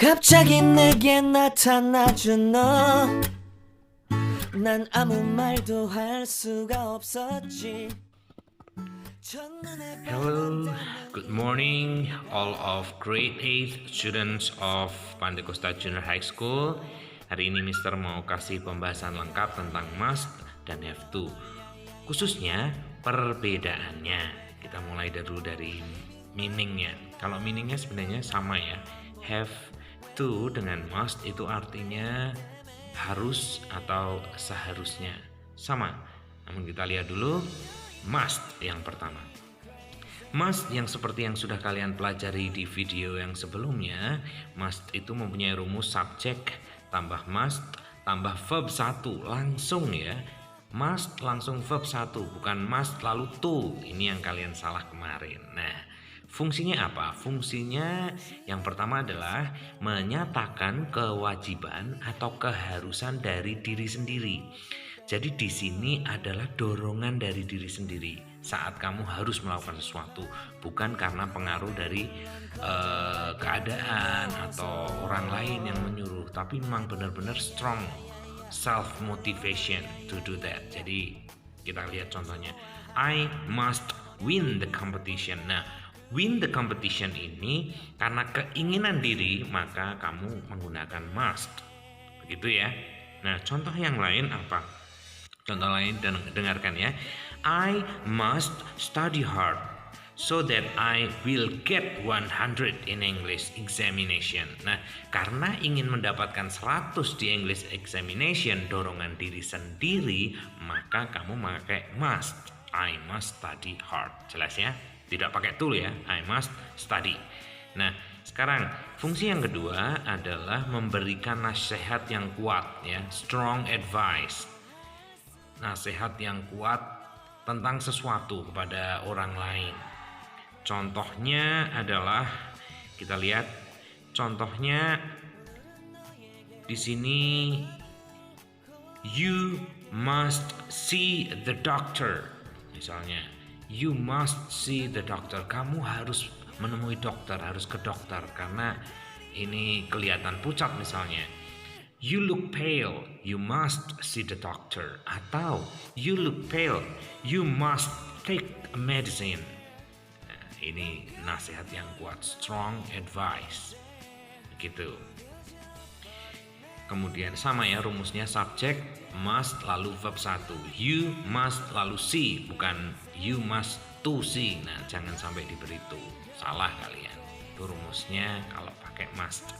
갑자기 내게 나타나준 너. 난 아무 말도 할 수가 없었지. Hello, good morning all of grade 8 students of Pantekosta Junior High School. Hari ini Mister mau kasih pembahasan lengkap tentang must dan have to, khususnya perbedaannya. Kita mulai dulu dari meaningnya. Kalau meaningnya sebenarnya sama ya. Have to dengan must itu artinya harus atau seharusnya sama. Namun kita lihat dulu must yang pertama. Must yang seperti yang sudah kalian pelajari di video yang sebelumnya, must itu mempunyai rumus subjek tambah must tambah verb 1 langsung ya. Must langsung verb 1, bukan must lalu to. Ini yang kalian salah kemarin. Nah, fungsinya apa? Fungsinya yang pertama adalah menyatakan kewajiban atau keharusan dari diri sendiri. Jadi di sini adalah dorongan dari diri sendiri saat kamu harus melakukan sesuatu, bukan karena pengaruh dari keadaan atau orang lain yang menyuruh, tapi memang benar-benar strong self motivation to do that. Jadi kita lihat contohnya, I must win the competition. Nah, win the competition ini karena keinginan diri, maka kamu menggunakan must. Begitu ya. Nah, contoh yang lain apa? Contoh lain, dengarkan ya. I must study hard so that I will get 100 in English examination. Nah, karena ingin mendapatkan 100 di English examination, dorongan diri sendiri, maka kamu memakai must. I must study hard. Jelas ya? Tidak pakai to ya. I must study. Nah, sekarang fungsi yang kedua adalah memberikan nasihat yang kuat ya, strong advice. Nasihat yang kuat tentang sesuatu kepada orang lain. Contohnya adalah, kita lihat contohnya di sini, you must see the doctor. Misalnya, you must see the doctor. Kamu harus menemui dokter, harus ke dokter karena ini kelihatan pucat misalnya. You look pale, you must see the doctor. Atau you look pale, you must take a medicine. Nah, ini nasihat yang kuat, strong advice. Begitu. Kemudian sama ya rumusnya, subjek must lalu verb 1. You must lalu see, bukan you must to see. Nah, jangan sampai diberi to. Salah kalian. Itu rumusnya kalau pakai must.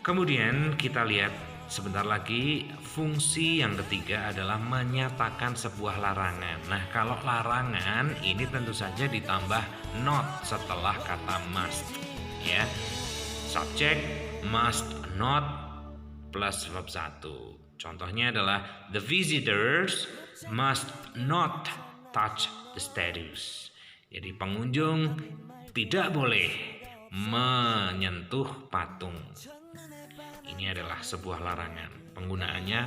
Kemudian kita lihat sebentar lagi, fungsi yang ketiga adalah menyatakan sebuah larangan. Nah, kalau larangan ini tentu saja ditambah not setelah kata must ya. Subjek must not plus verb 1. Contohnya adalah the visitors must not touch the statues. Jadi pengunjung tidak boleh menyentuh patung. Ini adalah sebuah larangan. Penggunaannya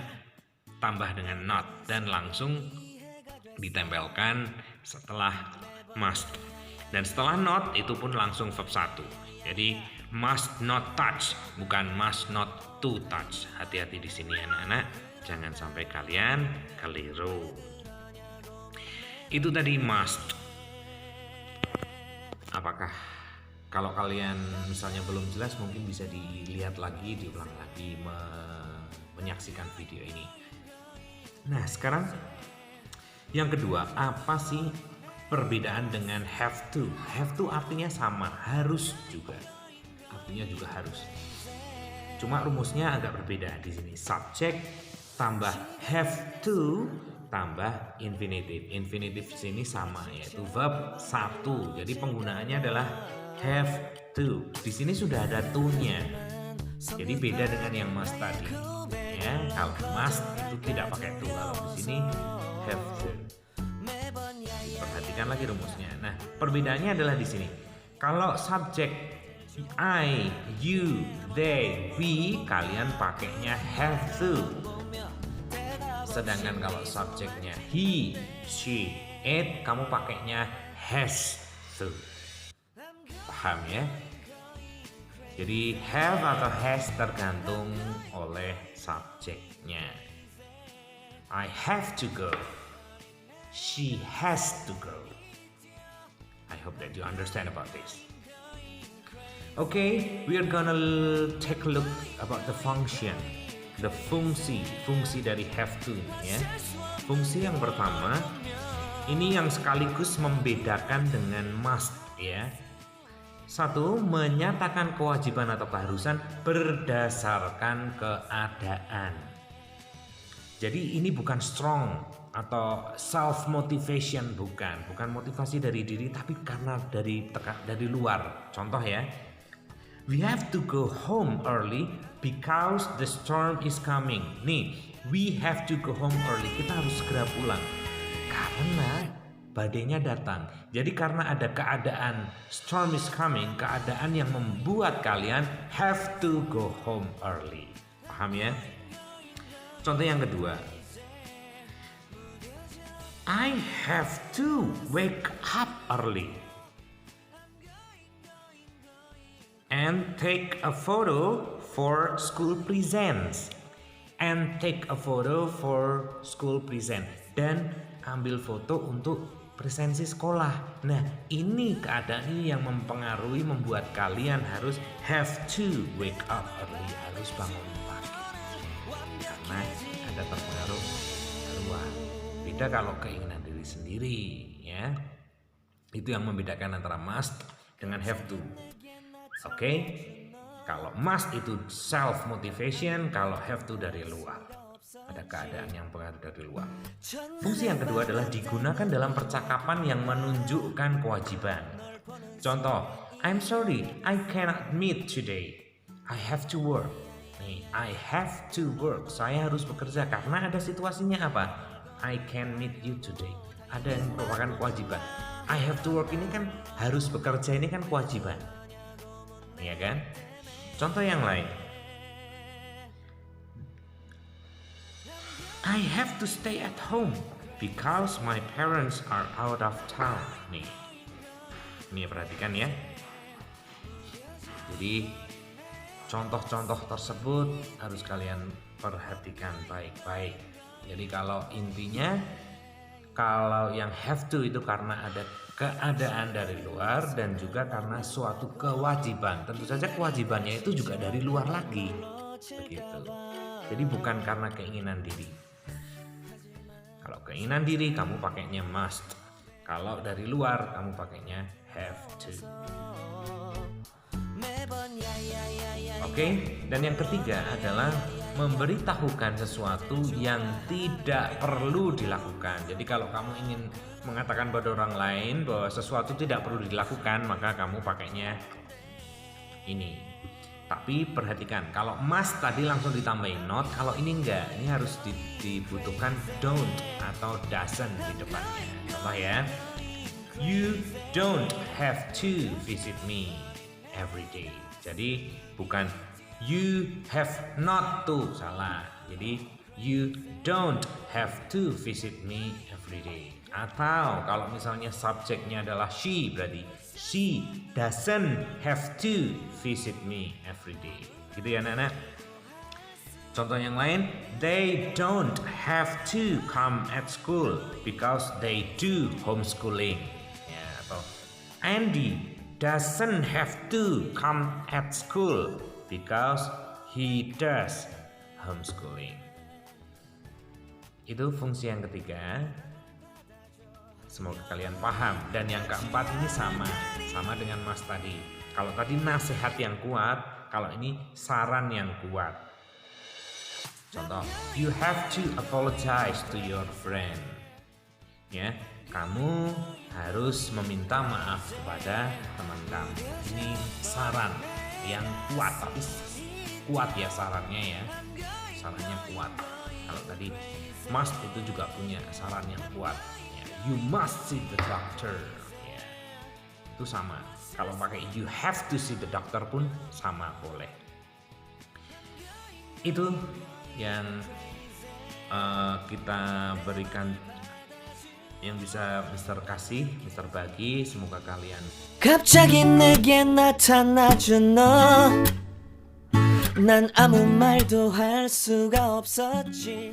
tambah dengan not dan langsung ditempelkan setelah must. Dan setelah not itu pun langsung verb 1. Jadi must not touch, bukan must not to touch. Hati-hati di sini anak-anak, jangan sampai kalian keliru. Itu tadi must. Apakah kalau kalian misalnya belum jelas, mungkin bisa dilihat lagi, diulang lagi, menyaksikan video ini. Nah, sekarang yang kedua, apa sih perbedaan dengan have to? Have to artinya sama, harus juga. Artinya juga harus. Cuma rumusnya agak berbeda di sini. Subjek tambah have to tambah infinitive. Infinitive di sini sama, yaitu verb 1. Jadi penggunaannya adalah have to. Di sini sudah ada to-nya. Jadi beda dengan yang must tadi. Ya, kalau must itu tidak pakai to. Kalau di sini have to. Perhatikan lagi rumusnya. Nah, perbedaannya adalah di sini. Kalau subjek I, you, they, we, kalian pakainya have to. Sedangkan kalau subjeknya he, she, it, kamu pakainya has to. Paham ya? Jadi have atau has tergantung oleh subjeknya. I have to go. She has to go. I hope that you understand about this. Okay, we are gonna take a look about the function. The fungsi dari have to ya. Fungsi yang pertama ini yang sekaligus membedakan dengan must ya. Satu, menyatakan kewajiban atau keharusan berdasarkan keadaan. Jadi ini bukan strong atau self motivation, bukan motivasi dari diri tapi karena dari luar. Contoh ya, we have to go home early because the storm is coming. Nih, we have to go home early, kita harus segera pulang karena badainya datang. Jadi karena ada keadaan storm is coming, keadaan yang membuat kalian have to go home early. Paham ya? Contoh yang kedua, I have to wake up early and take a photo for school presents. Dan ambil foto untuk presensi sekolah. Nah, ini keadaan ini yang membuat kalian harus have to wake up early, harus bangun pagi. Karena ada terpengaruh luar. Beda kalau keinginan diri sendiri, ya. Itu yang membedakan antara must dengan have to. Oke? Kalau must itu self motivation, kalau have to dari luar. Ada keadaan yang pengaruh dari luar. Fungsi yang kedua adalah digunakan dalam percakapan yang menunjukkan kewajiban. Contoh, I'm sorry, I cannot meet today. I have to work. Nih, I have to work. Saya harus bekerja karena ada situasinya apa? I can meet you today. Ada yang merupakan kewajiban. I have to work ini kan harus bekerja, ini kan kewajiban. Iya kan? Contoh yang lain. I have to stay at home because my parents are out of town. Nih, ini perhatikan ya. Jadi contoh-contoh tersebut harus kalian perhatikan baik-baik. Jadi kalau intinya, kalau yang have to itu karena ada keadaan dari luar dan juga karena suatu kewajiban. Tentu saja kewajibannya itu juga dari luar lagi. Begitu. Jadi bukan karena keinginan diri. Kalau keinginan diri kamu pakainya must. Kalau dari luar kamu pakainya have to. Oke, dan yang ketiga adalah memberitahukan sesuatu yang tidak perlu dilakukan. Jadi kalau kamu ingin mengatakan pada orang lain bahwa sesuatu tidak perlu dilakukan, maka kamu pakainya ini. Tapi perhatikan, kalau must tadi langsung ditambahin not, kalau ini enggak, ini harus dibutuhkan don't atau doesn't di depannya. Contoh ya, you don't have to visit me every day. Jadi bukan you have not to, salah. Jadi you don't have to visit me every day. Atau kalau misalnya subjeknya adalah she, berarti she doesn't have to visit me every day. Gitu ya anak-anak. Contoh yang lain, they don't have to come at school because they do homeschooling. Ya, atau Andy doesn't have to come at school because he does homeschooling. Itu fungsi yang ketiga. Semoga kalian paham. Dan yang keempat ini sama dengan mas tadi. Kalau tadi nasihat yang kuat, kalau ini saran yang kuat. Contoh, you have to apologize to your friend. Ya, kamu harus meminta maaf kepada teman kamu. Ini saran yang kuat, tapi kuat ya sarannya ya. Sarannya kuat. Kalau tadi must itu juga punya saran yang kuat. You must see the doctor. Ya, itu sama. Kalau pakai you have to see the doctor pun sama, boleh. Itu yang kita berikan, yang bisa Mister kasih, Mister bagi. Semoga kalian 갑자기 내게 나타나준 너 난 아무 말도 할 수가 없었지